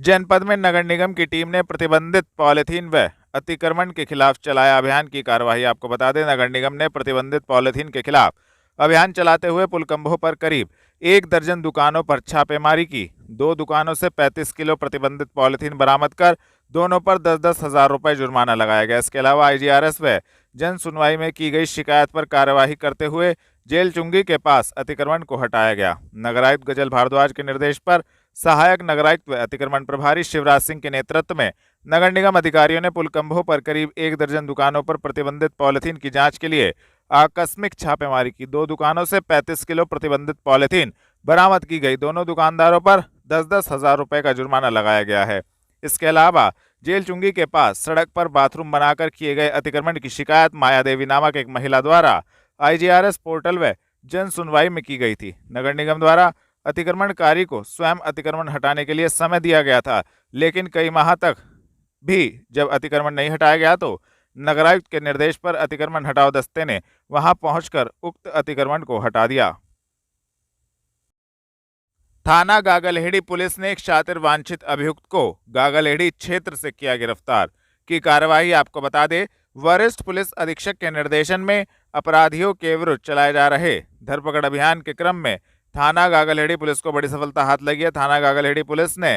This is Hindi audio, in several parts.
जनपद में नगर निगम की टीम ने प्रतिबंधित पॉलीथीन व अतिक्रमण के खिलाफ चलाया अभियान की कार्यवाही। आपको बता दें, नगर निगम ने प्रतिबंधित पॉलीथीन के खिलाफ अभियान चलाते हुए पुलकंभों पर करीब 1 दर्जन दुकानों पर छापेमारी की। 2 दुकानों से 35 किलो प्रतिबंधित पॉलीथीन बरामद कर दोनों पर 10-10 हजार रुपए जुर्माना लगाया गया। इसके अलावा IGRS व जन सुनवाई में की गई शिकायत पर कार्यवाही करते हुए जेल चुंगी के पास अतिक्रमण को हटाया गया। नगरायुक्त गजल भारद्वाज के निर्देश पर सहायक नगरायुक्त व अतिक्रमण प्रभारी शिवराज सिंह के नेतृत्व में नगर निगम अधिकारियों ने पुलकंभों पर करीब 1 दर्जन दुकानों पर प्रतिबंधित पॉलीथीन की जांच के लिए आकस्मिक छापेमारी की। 2 दुकानों से 35 किलो प्रतिबंधित पॉलीथीन बरामद की गई। दोनों दुकानदारों पर 10-10 हजार रुपए का जुर्माना लगाया गया है। इसके अलावा जेल चुंगी के पास सड़क पर बाथरूम बनाकर किए गए अतिक्रमण की शिकायत माया देवी नामक एक महिला द्वारा IGRS पोर्टल व जन सुनवाई में की गई थी। नगर निगम द्वारा अतिक्रमणकारी को स्वयं अतिक्रमण हटाने के लिए समय दिया गया था, लेकिन कई माह तक भी जब अतिक्रमण नहीं हटाया गया तो नगरायुक्त के निर्देश पर अतिक्रमण हटाओ दस्ते ने वहां पहुंचकर उक्त अतिक्रमण को हटा दिया। थाना गागलहेड़ी पुलिस ने एक शातिर वांछित अभियुक्त को गागलहेड़ी क्षेत्र से किया गिरफ्तार की कार्यवाही। आपको बता दें, वरिष्ठ पुलिस अधीक्षक के निर्देशन में अपराधियों के विरुद्ध चलाए जा रहे धरपकड़ अभियान के क्रम में थाना गागलहेड़ी पुलिस को बड़ी सफलता हाथ लगी है। थाना गागलहेड़ी पुलिस ने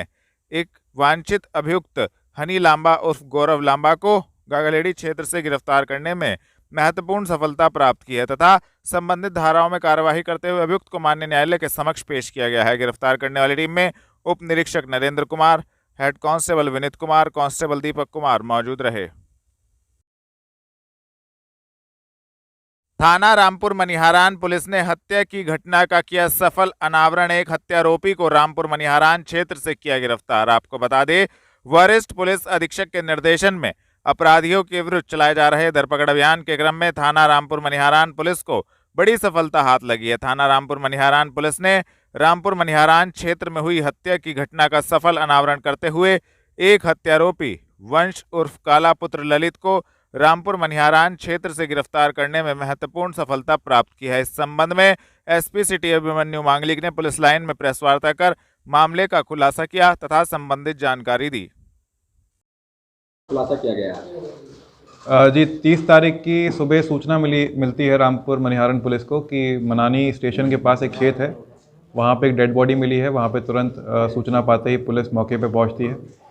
एक वांछित अभियुक्त हनी लांबा उर्फ गौरव लांबा को गागलहेड़ी क्षेत्र से गिरफ्तार करने में महत्वपूर्ण सफलता प्राप्त की है तथा संबंधित धाराओं में कार्यवाही करते हुए अभियुक्त को माननीय न्यायालय के समक्ष पेश किया गया है। गिरफ्तार करने वाली टीम में उप निरीक्षक Narendra Kumar, head constable Vineet Kumar, constable Deepak Kumar मौजूद रहे। थाना रामपुर मनिहारान पुलिस ने हत्या की घटना का किया सफल अनावरण। एक हत्यारोपी को रामपुर मनिहारान क्षेत्र से किया गिरफ्तार। आपको बता दें, वरिष्ठ पुलिस अधीक्षक के निर्देशन में अपराधियों के विरुद्ध चलाए जा रहे धरपकड़ अभियान के क्रम में थाना रामपुर मनिहारान पुलिस को बड़ी सफलता हाथ लगी है। थाना रामपुर मनिहारान पुलिस ने रामपुर मनिहारान क्षेत्र में हुई हत्या की घटना का सफल अनावरण करते हुए एक हत्यारोपी वंश उर्फ काला पुत्र ललित को रामपुर मनिहारान क्षेत्र से गिरफ्तार करने में महत्वपूर्ण सफलता प्राप्त की है। इस संबंध में SP सिटी अभिमन्यु मांगलिक ने पुलिस लाइन में प्रेस वार्ता कर मामले का खुलासा किया तथा संबंधित जानकारी दी। खुलासा किया गया जी 30 तारीख की सुबह सूचना मिलती है रामपुर मनिहारन पुलिस को कि मनानी स्टेशन के पास एक खेत है, वहाँ पे एक डेड बॉडी मिली है। वहाँ पे तुरंत सूचना पाते ही पुलिस मौके पे पहुँचती है।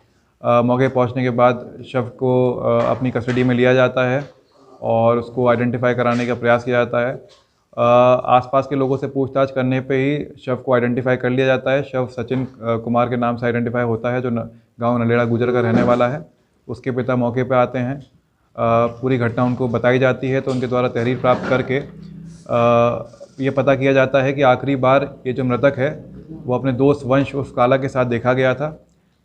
मौके पहुँचने के बाद शव को अपनी कस्टडी में लिया जाता है और उसको आइडेंटिफाई कराने का प्रयास किया जाता है। आसपास के लोगों से पूछताछ करने पे ही शव को आइडेंटिफाई कर लिया जाता है। शव सचिन कुमार के नाम से आइडेंटिफाई होता है, जो गाँव नलेड़ा गुजर का रहने वाला है। उसके पिता मौके पे आते हैं, पूरी घटना उनको बताई जाती है तो उनके द्वारा तहरीर प्राप्त करके ये पता किया जाता है कि आखिरी बार ये जो मृतक है वो अपने दोस्त वंश उस काला के साथ देखा गया था।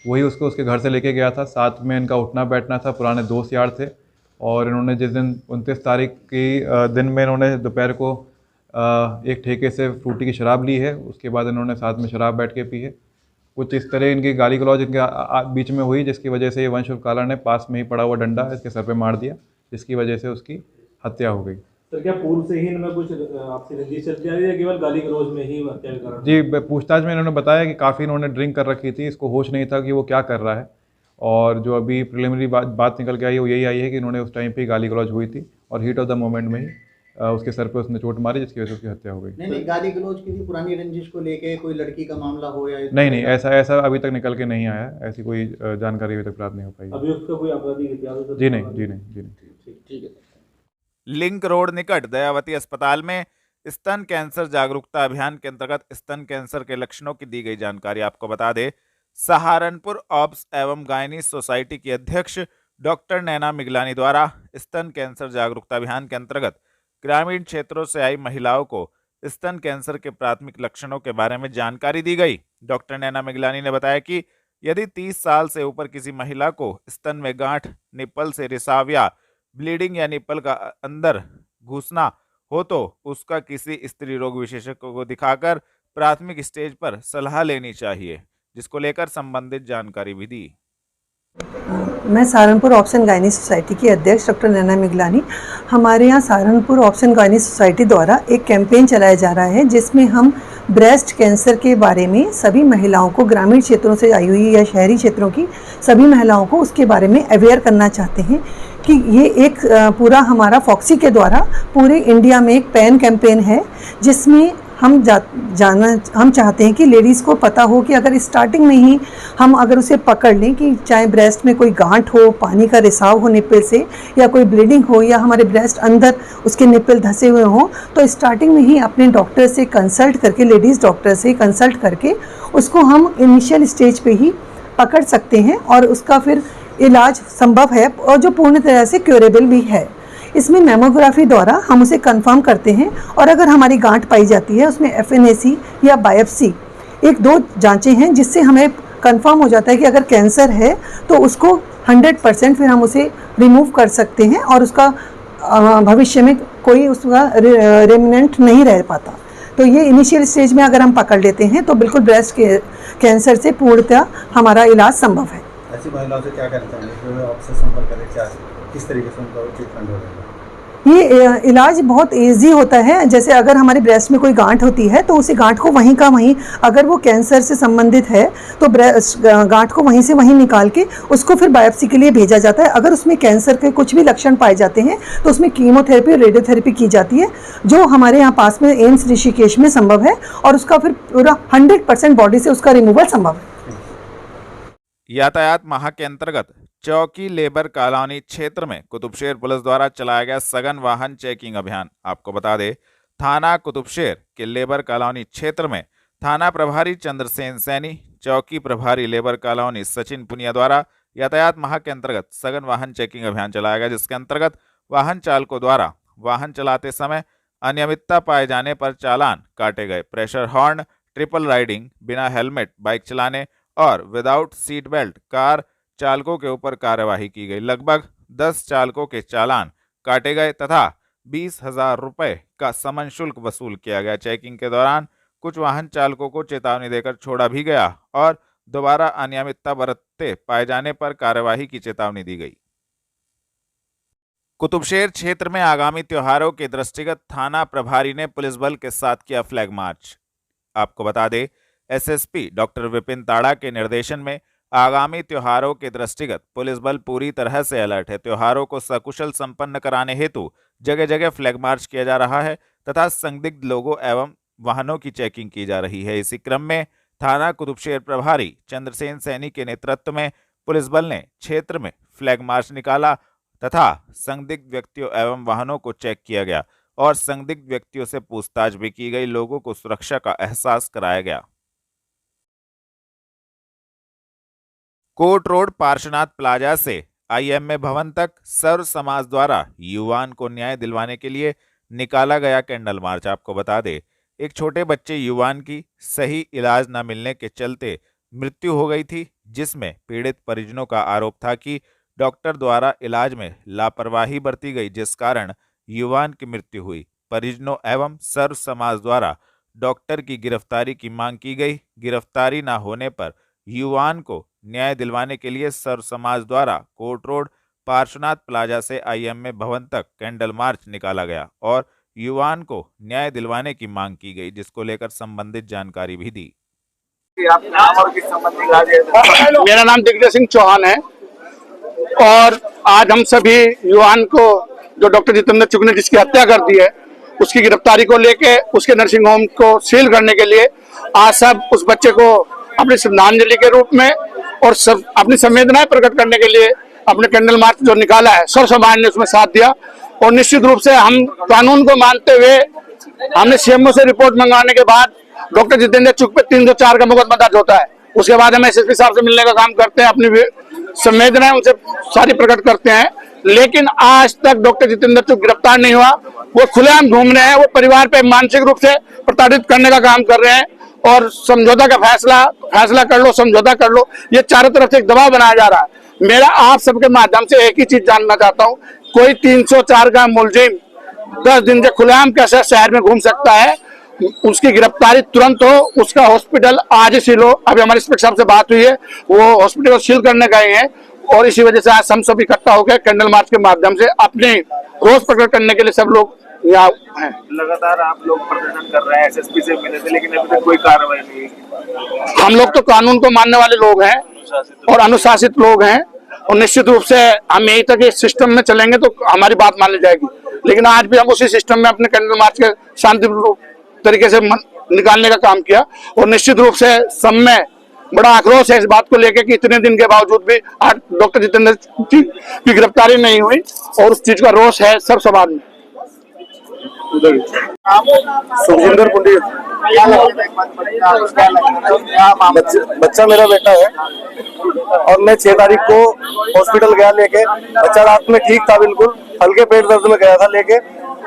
वही उसको उसके घर से लेके गया था, साथ में इनका उठना बैठना था, पुराने दोस्त यार थे। और इन्होंने जिस दिन 29 तारीख की दिन में इन्होंने दोपहर को एक ठेके से फ्रूटी की शराब ली है। उसके बाद इन्होंने साथ में शराब बैठ के पी है। कुछ इस तरह इनकी गाली गलौज इनके बीच में हुई, जिसकी वजह से ये वंश उर्फ काला ने पास में ही पड़ा हुआ डंडा इसके सर पे मार दिया, जिसकी वजह से उसकी हत्या हो गई। तो क्या पूर्व से ही इनमें कुछ आपसी रंजिश चलती आ रही है, केवल गाली गलौज में ही हत्या का कारण? जी, पूछताछ में इन्होंने बताया कि काफ़ी इन्होंने ड्रिंक कर रखी थी, इसको होश नहीं था कि वो क्या कर रहा है। और जो अभी प्रिलिमिनरी बात निकल के आई है वो यही आई है कि इन्होंने उस टाइम पे गाली गलौज हुई थी और हीट ऑफ द मोमेंट में ही उसके सर पे उसने चोट मारी, जिसकी वजह से उसकी हत्या हो गई। नहीं, गाली गलौज की पुरानी रंजिश को लेके कोई लड़की का मामला हो या नहीं, ऐसा अभी तक निकल के नहीं आया। ऐसी कोई जानकारी अभी तक प्राप्त नहीं हो पाई। अभियुक्त का कोई आपराधिक इतिहास? जी नहीं। ठीक है। लिंक रोड निकट दयावती अस्पताल में स्तन कैंसर जागरूकता अभियान के अंतर्गत स्तन कैंसर के लक्षणों की दी गई जानकारी। आपको बता दें, सहारनपुर ऑब्स एवं गायनी सोसाइटी की अध्यक्ष डॉक्टर नैना मिगलानी द्वारा स्तन कैंसर जागरूकता अभियान के अंतर्गत ग्रामीण क्षेत्रों से आई महिलाओं को स्तन कैंसर के प्राथमिक लक्षणों के बारे में जानकारी दी गई। डॉक्टर नैना मिगलानी ने बताया कि यदि 30 साल से ऊपर किसी महिला को स्तन में गांठ, निप्पल से रिसाव या ब्लीडिंग या निप्पल का अंदर घुसना हो तो उसका किसी स्त्री रोग विशेषज्ञ को दिखाकर प्राथमिक स्टेज पर सलाह लेनी चाहिए, जिसको लेकर संबंधित जानकारी भी दी। मैं Saharanpur obs and gynae society की अध्यक्ष डॉक्टर नैना मिगलानी। हमारे यहाँ Saharanpur obs and gynae society द्वारा एक कैंपेन चलाया जा रहा है, जिसमें हम ब्रेस्ट कैंसर के बारे में सभी महिलाओं को, ग्रामीण क्षेत्रों से आई हुई या शहरी क्षेत्रों की सभी महिलाओं को उसके बारे में अवेयर करना चाहते हैं कि ये एक पूरा हमारा फॉक्सी के द्वारा पूरे इंडिया में एक पैन कैंपेन है, जिसमें हम हम चाहते हैं कि लेडीज़ को पता हो कि अगर स्टार्टिंग में ही हम अगर उसे पकड़ लें कि चाहे ब्रेस्ट में कोई गांठ हो, पानी का रिसाव हो निप्पल से, या कोई ब्लीडिंग हो, या हमारे ब्रेस्ट अंदर उसके निप्पल धंसे हुए हों, तो स्टार्टिंग में ही अपने डॉक्टर से कंसल्ट करके, लेडीज़ डॉक्टर से कंसल्ट करके उसको हम इनिशियल स्टेज पे ही पकड़ सकते हैं और उसका फिर इलाज संभव है और जो पूर्ण तरह से क्योरेबल भी है। इसमें मैमोग्राफी द्वारा हम उसे कंफर्म करते हैं और अगर हमारी गांठ पाई जाती है उसमें FNAC या बायोप्सी, एक दो जांचें हैं जिससे हमें कंफर्म हो जाता है कि अगर कैंसर है तो उसको 100% फिर हम उसे रिमूव कर सकते हैं और उसका भविष्य में कोई उसका रेमिनेंट नहीं रह पाता। तो ये इनिशियल स्टेज में अगर हम पकड़ लेते हैं तो बिल्कुल ब्रेस्ट कैंसर से पूर्णतः हमारा इलाज संभव है। ऐसी महिलाओं से क्या करते हैं जो आपसे संपर्क करें, क्या किस तरीके से उनका ट्रीटमेंट हो रहा है? ये इलाज बहुत इजी होता है। जैसे अगर हमारे ब्रेस्ट में कोई गांठ होती है तो उसी गांठ को वहीं का वहीं, अगर वो कैंसर से संबंधित है तो गांठ को वहीं से वहीं निकाल के उसको फिर बायोप्सी के लिए भेजा जाता है। अगर उसमें कैंसर के कुछ भी लक्षण पाए जाते हैं तो उसमें कीमोथेरेपी और रेडियोथेरेपी की जाती है, जो हमारे यहाँ पास में एम्स ऋषिकेश में संभव है और उसका फिर पूरा 100% बॉडी से उसका रिमूवल संभव है। यातायात माह के अंतर्गत चौकी लेबर कॉलोनी क्षेत्र में कुतुबशेर पुलिस द्वारा चलाया गया सघन वाहन चेकिंग अभियान। आपको बता दें, थाना कुतुबशेर के लेबर कॉलोनी क्षेत्र में थाना प्रभारी चंद्रसेन सैनी, चौकी प्रभारी लेबर कॉलोनी सचिन पुनिया द्वारा यातायात माह के अंतर्गत सघन वाहन चेकिंग अभियान चलाया गया, जिसके अंतर्गत वाहन चालकों द्वारा वाहन चलाते समय अनियमितता पाए जाने पर चालान काटे गए। प्रेशर हॉर्न, ट्रिपल राइडिंग, बिना हेलमेट बाइक चलाने और विदाउट सीट बेल्ट कार चालकों के ऊपर कार्यवाही की गई। लगभग 10 चालकों के चालान काटे गए तथा 20,000 रुपये का समन शुल्क वसूल किया गया। चेकिंग के दौरान कुछ वाहन चालकों को चेतावनी देकर छोड़ा भी गया और दोबारा अनियमितता बरतते पाए जाने पर कार्यवाही की चेतावनी दी गई। कुतुबशेर क्षेत्र में आगामी त्योहारों के दृष्टिगत थाना प्रभारी ने पुलिस बल के साथ किया फ्लैग मार्च। आपको बता दें, SSP डॉक्टर विपिन ताड़ा के निर्देशन में आगामी त्योहारों के दृष्टिगत पुलिस बल पूरी तरह से अलर्ट है। त्योहारों को सकुशल संपन्न कराने हेतु जगह जगह फ्लैग मार्च किया जा रहा है तथा संदिग्ध लोगों एवं वाहनों की चेकिंग की जा रही है। इसी क्रम में थाना कुतुबशेर प्रभारी चंद्रसेन सैनी के नेतृत्व में पुलिस बल ने क्षेत्र में फ्लैग मार्च निकाला तथा संदिग्ध व्यक्तियों एवं वाहनों को चेक किया गया और संदिग्ध व्यक्तियों से पूछताछ भी की गई। लोगों को सुरक्षा का एहसास कराया गया। कोर्ट रोड पार्श्वनाथ प्लाजा से IMA भवन तक सर्व समाज द्वारा युवान को न्याय दिलवाने के लिए निकाला गया कैंडल मार्च। आपको बता दें, एक छोटे बच्चे युवान की सही इलाज न मिलने के चलते मृत्यु हो गई थी, जिसमें पीड़ित परिजनों का आरोप था कि डॉक्टर द्वारा इलाज में लापरवाही बरती गई, जिस कारण युवान की मृत्यु हुई। परिजनों एवं सर्व समाज द्वारा डॉक्टर की गिरफ्तारी की मांग की गई। गिरफ्तारी न होने पर युवान को न्याय दिलवाने के लिए सर्व समाज द्वारा कोर्ट रोड पार्श्वनाथ प्लाजा से IMA भवन तक कैंडल मार्च निकाला गया और युवान को न्याय दिलवाने की मांग की गई, जिसको लेकर संबंधित जानकारी भी दी। मेरा नाम दिग्विजय सिंह चौहान है और आज हम सभी युवान को, जो डॉक्टर जितेंद्र चुग ने जिसकी हत्या कर दी है, उसकी गिरफ्तारी को लेके उसके नर्सिंग होम को सील करने के लिए आज सब उस बच्चे को अपनी श्रद्धांजलि के रूप में और सब अपनी संवेदनाएं प्रकट करने के लिए अपने कैंडल मार्च जो निकाला है, सर्व समाज ने उसमें साथ दिया। और निश्चित रूप से हम कानून को मानते हुए हमने CMO से रिपोर्ट मंगवाने के बाद डॉक्टर जितेंद्र चुग पे 304 का मुकदमा दर्ज होता है। उसके बाद हम SSP साहब से मिलने का काम करते हैं, अपनी संवेदनाएं उनसे सारी प्रकट करते हैं। लेकिन आज तक डॉक्टर जितेंद्र चुग गिरफ्तार नहीं हुआ। वो खुलेआम घूम रहे हैं, वो परिवार पे मानसिक रूप से प्रताड़ित करने का काम कर रहे हैं और समझौता का फैसला कर लो, समझौता कर लो, ये चारों तरफ से एक दबाव बनाया जा रहा है। मेरा आप सबके माध्यम से एक ही चीज जानना चाहता हूँ, कोई 304 का मुलजिम 10 दिन से खुलेआम कैसे शहर में घूम सकता है? उसकी गिरफ्तारी तुरंत हो, उसका हॉस्पिटल आज ही सील हो। अभी हमारे इंस्पेक्टर साहब से बात हुई है, वो हॉस्पिटल सील करने गए हैं और इसी वजह से आज हम सब इकट्ठा होकर कैंडल मार्च के माध्यम से अपने रोष प्रकट करने के लिए सब लोग यहाँ हैं। लगातार आप लोग प्रदर्शन कर रहे हैं एसएसपी से मिले थे, लेकिन अभी तक कोई कार्रवाई नहीं हुई। हम लोग तो कानून को मानने वाले लोग हैं और अनुशासित लोग हैं, और निश्चित रूप से हम यही तक इस सिस्टम में चलेंगे तो हमारी बात मानी जाएगी। लेकिन आज भी हम उसी सिस्टम में अपने कैंडल मार्च के शांतिपूर्ण तरीके से निकालने का काम किया, और निश्चित रूप से सब में बड़ा आक्रोश है इस बात को लेकर कि इतने दिन के बावजूद भी आज डॉक्टर जितेंद्र की गिरफ्तारी नहीं हुई, और उस चीज का रोष है सब समाज में। सुखजिंदर पंडित, बच्चा मेरा बेटा है और मैं 6 तारीख को हॉस्पिटल गया लेके। बच्चा रात में ठीक था, बिल्कुल हल्के पेट दर्द में गया था लेके।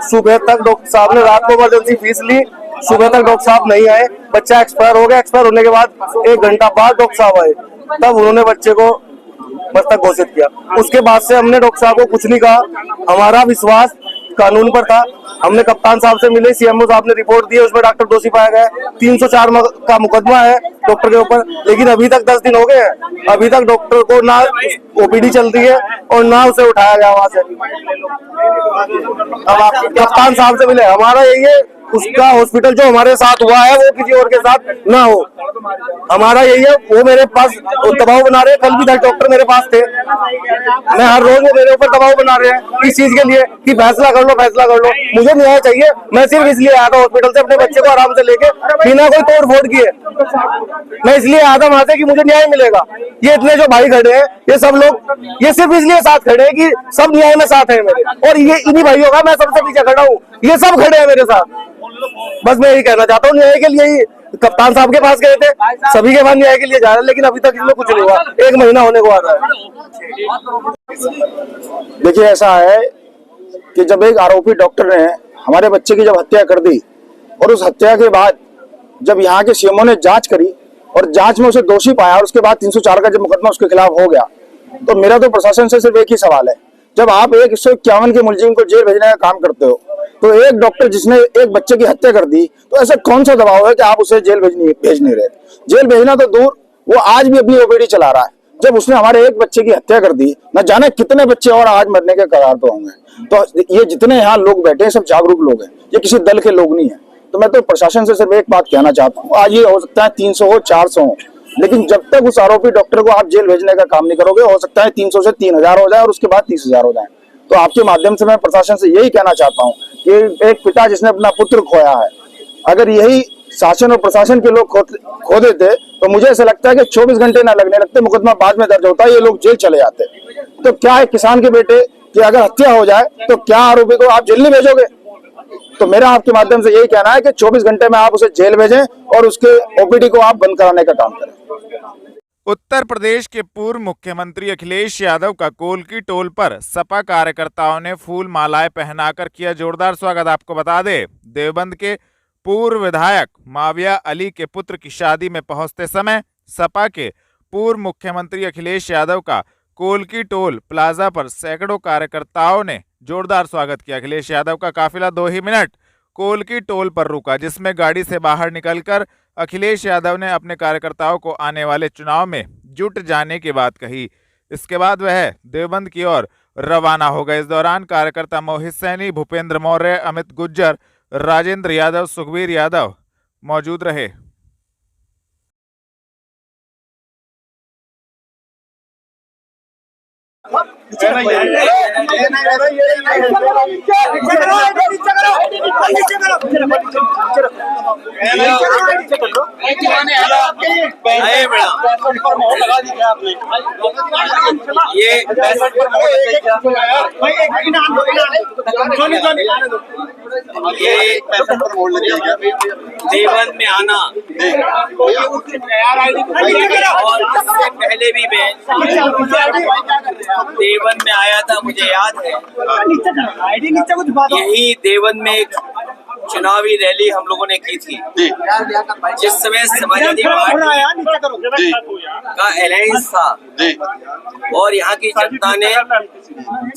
सुबह तक डॉक्टर साहब ने रात को इमरजेंसी फीस ली, सुबह तक डॉक्टर साहब नहीं आए। बच्चा एक्सपायर हो गया। एक्सपायर होने के बाद 1 घंटा बाद डॉक्टर साहब आए, तब उन्होंने बच्चे को मृतक घोषित किया। उसके बाद से हमने डॉक्टर साहब को कुछ नहीं कहा। हमारा विश्वास कानून पर था। हमने कप्तान साहब से मिले, सीएमओ साहब ने रिपोर्ट दी, उसमें डॉक्टर दोषी पाया गया। 304 का मुकदमा है डॉक्टर के ऊपर, लेकिन अभी तक 10 दिन हो गए हैं, अभी तक डॉक्टर को ना ओपीडी चल रही है और ना उसे उठाया गया वहां से। अब आप कप्तान साहब से मिले, हमारा यही है उसका हॉस्पिटल जो हमारे साथ हुआ है वो किसी और के साथ ना हो, हमारा यही है। वो मेरे पास दबाव बना रहे हैं, कल भी 10 डॉक्टर मेरे पास थे, मैं हर रोज वो मेरे ऊपर दबाव बना रहे हैं इस चीज के लिए कि फैसला कर लो, फैसला कर लो। मुझे न्याय चाहिए। मैं सिर्फ इसलिए आया था हॉस्पिटल से अपने बच्चे को आराम से लेके, बिना कोई तोड़ फोड़ किए। मैं इसलिए आया था वहां से कि मुझे न्याय मिलेगा। ये इतने जो भाई खड़े हैं, ये सब लोग ये सिर्फ इसलिए साथ खड़े हैं कि सब न्याय में साथ है मेरे, और ये इन्हीं भाइयों का मैं सबसे पीछे खड़ा हूँ। ये सब खड़े हैं मेरे साथ। बस मैं यही कहना चाहता हूँ, न्याय के लिए ही कप्तान साहब के पास गए थे, सभी के पास न्याय के लिए जा रहे हैं, लेकिन अभी तक इसमें कुछ नहीं हुआ। 1 महीना होने को आ रहा है। देखिए, ऐसा है कि जब एक आरोपी डॉक्टर ने हमारे बच्चे की जब हत्या कर दी, और उस हत्या के बाद जब यहाँ के सीएमओ ने जांच करी और जांच में उसे दोषी पाया, और उसके बाद 304 का जब मुकदमा उसके खिलाफ हो गया, तो मेरा तो प्रशासन से सिर्फ एक ही सवाल है, जब आप एक 151 के मुलजिम को जेल भेजने का काम करते हो, तो एक डॉक्टर जिसने एक बच्चे की हत्या कर दी, तो ऐसा कौन सा दबाव है कि आप उसे जेल भेज नहीं रहे? जेल भेजना तो दूर, वो आज भी अपनी ओपीडी चला रहा है। जब उसने हमारे एक बच्चे की हत्या कर दी, न जाने कितने बच्चे और आज मरने के कगार पे होंगे। तो ये जितने यहाँ लोग बैठे हैं सब जागरूक लोग हैं, ये किसी दल के लोग नहीं है। तो मैं तो प्रशासन से सिर्फ एक बात कहना चाहता हूँ, आज ये हो सकता है 300 हो, 400 हो, लेकिन जब तक उस आरोपी डॉक्टर को आप जेल भेजने का काम नहीं करोगे, हो सकता है 300 से 3000 हो जाए और उसके बाद 30,000 हो जाए। तो आपके माध्यम से मैं प्रशासन से यही कहना चाहता हूँ कि एक पिता जिसने अपना पुत्र खोया है, अगर यही शासन और प्रशासन के लोग खो देते, तो मुझे ऐसा लगता है कि 24 घंटे ना लगने लगते, मुकदमा बाद में दर्ज होता है, ये लोग जेल चले जाते। तो क्या है किसान के बेटे कि अगर हत्या हो जाए तो क्या आरोपी को आप जेल नहीं भेजोगे? तो मेरा आपके माध्यम से यही कहना है कि 24 घंटे में आप उसे जेल भेजें और उसके ओपीडी को आप बंद कराने का काम करें। उत्तर प्रदेश के पूर्व मुख्यमंत्री अखिलेश यादव का कोलकी टोल पर सपा कार्यकर्ताओं ने फूल मालाएं पहनाकर किया जोरदार स्वागत। आपको बता दें, देवबंद के पूर्व विधायक माविया अली के पुत्र की शादी में पहुंचते समय सपा के पूर्व मुख्यमंत्री अखिलेश यादव का कोलकी टोल प्लाजा पर सैकड़ों कार्यकर्ताओं ने जोरदार स्वागत किया। अखिलेश यादव का काफिला 2 ही मिनट कोलकी टोल पर रुका, जिसमें गाड़ी से बाहर निकलकर अखिलेश यादव ने अपने कार्यकर्ताओं को आने वाले चुनाव में जुट जाने की बात कही। इसके बाद वह देवबंद की ओर रवाना हो गए। इस दौरान कार्यकर्ता मोहित सैनी, भूपेंद्र मौर्य, अमित गुज्जर, राजेंद्र यादव, सुखबीर यादव मौजूद रहे। देवबंद में आना और इससे पहले भी मैं देवबंद में आया था, मुझे याद है। यही देवबंद में एक चुनावी रैली हम लोगों ने की थी, जिस समय समाजवादी पार्टी का अलायंस था और यहाँ की जनता ने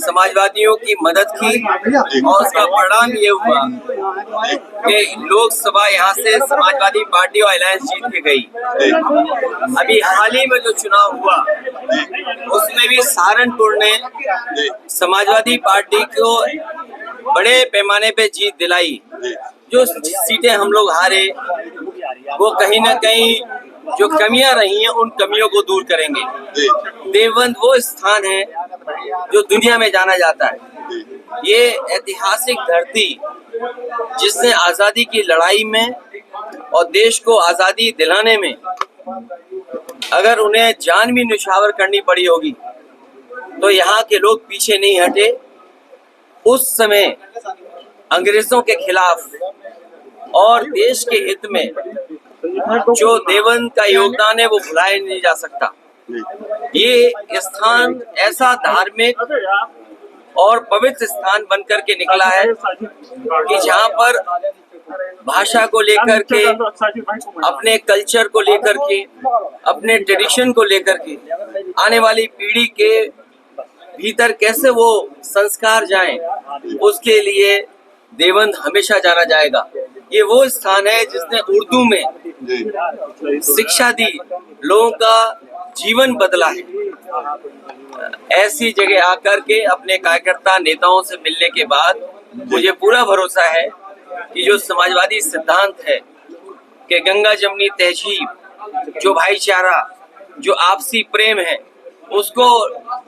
समाजवादियों की मदद की, और उसका परिणाम ये हुआ कि लोकसभा यहाँ से समाजवादी पार्टी और अलायंस जीत के गई। अभी हाल ही में जो चुनाव हुआ उसमें भी सहारनपुर ने समाजवादी पार्टी को बड़े पैमाने पे जीत दिलाई, जो सीटें हम लोग हारे वो कहीं ना कहीं जो कमियां रही हैं उन कमियों को दूर करेंगे। देवबंद वो स्थान है जो दुनिया में जाना जाता है। ये ऐतिहासिक धरती जिसने आजादी की लड़ाई में और देश को आजादी दिलाने में अगर उन्हें जान भी न्यौछावर करनी पड़ी होगी तो यहाँ के लोग पीछे नहीं हटे। उस समय अंग्रेजों के खिलाफ और देश के हित में जो देवबंद का योगदान है वो भुलाया नहीं जा सकता। ये स्थान ऐसा धार्मिक और पवित्र स्थान बनकर के निकला है कि जहाँ पर भाषा को लेकर के, अपने कल्चर को लेकर के, अपने ट्रेडिशन को लेकर के आने वाली पीढ़ी के भीतर कैसे वो संस्कार जाएं, उसके लिए देवबंद हमेशा जाना जाएगा। ये वो स्थान है जिसने उर्दू में शिक्षा दी, लोगों का जीवन बदला है। ऐसी जगह आकर के अपने कार्यकर्ता नेताओं से मिलने के बाद मुझे पूरा भरोसा है कि जो समाजवादी सिद्धांत है कि गंगा जमनी तहजीब, जो भाईचारा, जो आपसी प्रेम है, उसको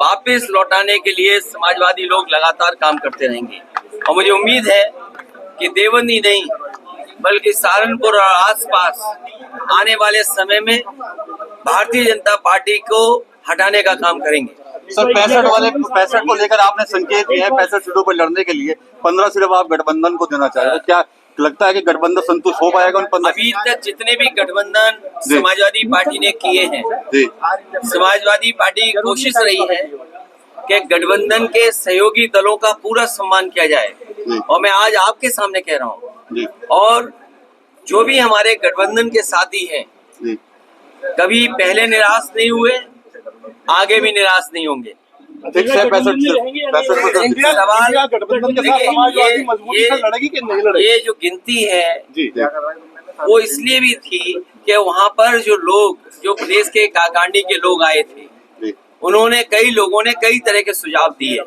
वापस लौटाने के लिए समाजवादी लोग लगातार काम करते रहेंगे। और मुझे उम्मीद है कि देवबंद ही नहीं बल्कि सहारनपुर और आसपास आने वाले समय में भारतीय जनता पार्टी को हटाने का काम करेंगे। सर 65 को लेकर आपने संकेत दिए हैं 65 सीटों पर लड़ने के लिए, 15 सिर्फ आप गठबंधन को देना चाह रहे हैं। क्या लगता है कि गठबंधन संतुष्ट हो पाएगा उन 15? अभी तक जितने भी गठबंधन समाजवादी पार्टी ने किए हैं, समाजवादी पार्टी की कोशिश रही है कि गठबंधन के सहयोगी दलों का पूरा सम्मान किया जाए। और मैं आज आपके सामने कह रहा हूँ, और जो भी हमारे गठबंधन के साथी हैं कभी पहले निराश नहीं हुए, आगे भी निराश नहीं होंगे। ये जो गिनती है वो इसलिए भी थी कि वहाँ पर जो लोग, जो प्रदेश के काकांडी के लोग आए थे, उन्होंने, कई लोगों ने कई तरह के सुझाव दिए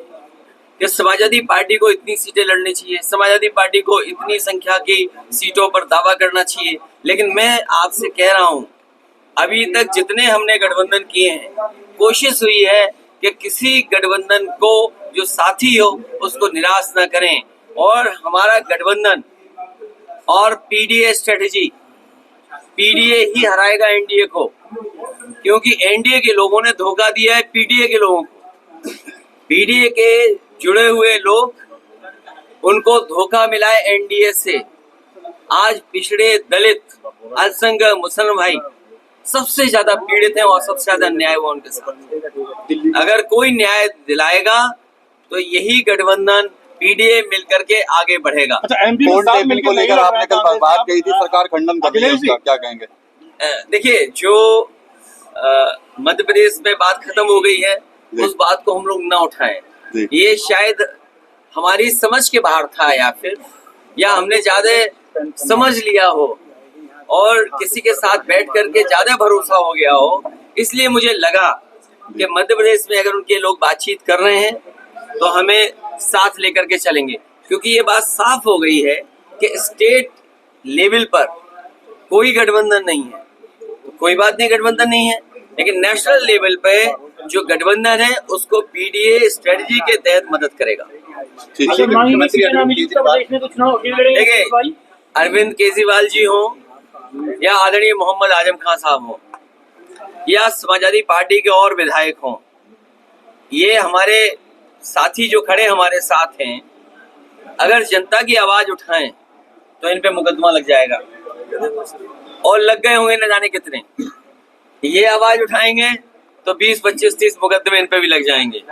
कि समाजवादी पार्टी को इतनी सीटें लड़नी चाहिए, समाजवादी पार्टी को इतनी संख्या की सीटों पर दावा करना चाहिए। लेकिन मैं आपसे कह रहा हूँ, अभी तक जितने हमने गठबंधन किए हैं, कोशिश हुई है कि किसी गठबंधन को जो साथी हो उसको निराश न करें। और हमारा गठबंधन और पीडीए स्ट्रेटेजी, पीडीए ही हराएगा एनडीए को, क्योंकि एनडीए के लोगों ने धोखा दिया है पीडीए के लोगों को। पीडीए के जुड़े हुए लोग, उनको धोखा मिला है एनडीए से। आज पिछड़े, दलित, अल्पसंख्यक, मुसलमान भाई सबसे ज्यादा पीड़ित हैं और सबसे ज्यादा न्याय हुआ उनके साथ। अगर कोई न्याय दिलाएगा तो यही गठबंधन पीडीए मिलकर के आगे बढ़ेगा। अच्छा, एमपी को लेकर आपने कल बात कही थी, सरकार खंडन कर रही है, उसका क्या कहेंगे? देखिए, जो मध्य प्रदेश में बात खत्म हो गई है उस बात को हम लोग ना उठाएं। ये शायद हमारी समझ के बाहर था, या हमने ज्यादा समझ लिया हो और किसी के साथ बैठ करके ज्यादा भरोसा हो गया हो। इसलिए मुझे लगा कि मध्य प्रदेश में अगर उनके लोग बातचीत कर रहे हैं तो हमें साथ लेकर के चलेंगे, क्योंकि ये बात साफ हो गई है कि स्टेट लेवल पर कोई गठबंधन नहीं है। तो कोई बात नहीं, गठबंधन नहीं है, लेकिन नेशनल लेवल पे जो गठबंधन है उसको पीडीए स्ट्रेटजी के तहत मदद करेगा। देखिए, अरविंद केजरीवाल जी हों या आदरणीय मोहम्मद आजम खान साहब हों या समाजवादी पार्टी के और विधायक हों, ये हमारे साथी जो खड़े हमारे साथ हैं, अगर जनता की आवाज उठाएं तो इन पे मुकदमा लग जाएगा, और लग गए होंगे न जाने कितने। ये आवाज उठाएंगे तो 20, 25, 30 मुकदमे इन पे भी लग जाएंगे।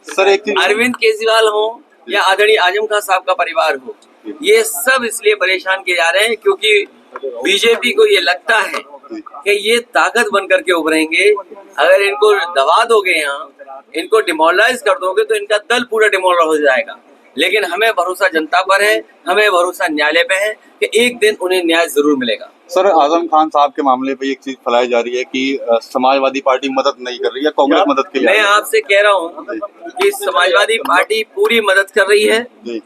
सर, अरविंद केजरीवाल हो या आदरणीय आजम खान साहब का परिवार हो, ये सब इसलिए परेशान किए जा रहे हैं क्योंकि बीजेपी को ये लगता है कि ये ताकत बनकर के उभरेंगे। अगर इनको दबा दोगे, यहाँ इनको डिमोरलाइज कर दोगे तो इनका दल पूरा डिमोरलाइज हो जाएगा। लेकिन हमें भरोसा जनता पर है, हमें भरोसा न्यायालय पे है कि एक दिन उन्हें न्याय जरूर मिलेगा। सर, आजम खान साहब के मामले पे एक चीज फैलाई जा रही है कि समाजवादी पार्टी मदद नहीं कर रही है, कांग्रेस मदद के लिए। मैं आपसे कह रहा हूँ कि समाजवादी पार्टी पूरी मदद कर रही है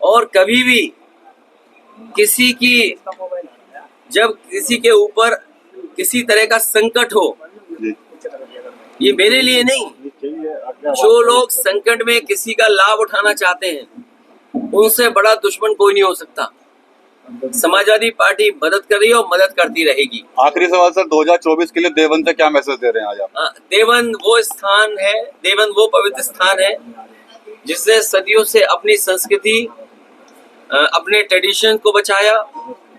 और कभी भी किसी की जब किसी के ऊपर किसी तरह का संकट हो, ये मेरे लिए नहीं, जो लोग संकट में किसी का लाभ उठाना चाहते हैं उनसे बड़ा दुश्मन कोई नहीं हो सकता। समाजवादी पार्टी मदद कर रही है और मदद करती रहेगी। आखिरी सवाल सर, 2024 के लिए देवबंद से क्या मैसेज दे रहे हैं आज आप? देवबंद वो स्थान है, देवबंद वो पवित्र स्थान है जिसने सदियों से अपनी संस्कृति, अपने ट्रेडिशन को बचाया,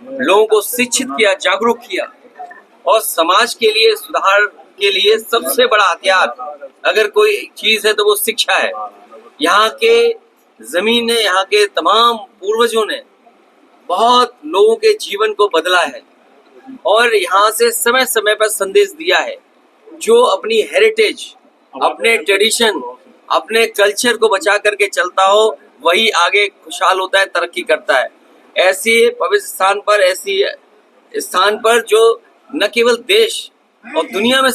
लोगों को शिक्षित किया, जागरूक किया और समाज के लिए सुधार के लिए सबसे बड़ा हथियार अगर कोई चीज है तो वो शिक्षा है। यहाँ के जमीन ने, यहाँ के तमाम पूर्वजों ने बहुत लोगों के जीवन को बदला है और यहाँ से समय समय पर संदेश दिया है। जो अपनी हेरिटेज, अपने ट्रेडिशन, अपने कल्चर को बचा करके चलता हो वही आगे खुशहाल होता है, तरक्की करता है। ऐसी पवित्र स्थान पर, ऐसी स्थान पर जो न केवल देश और दुनिया में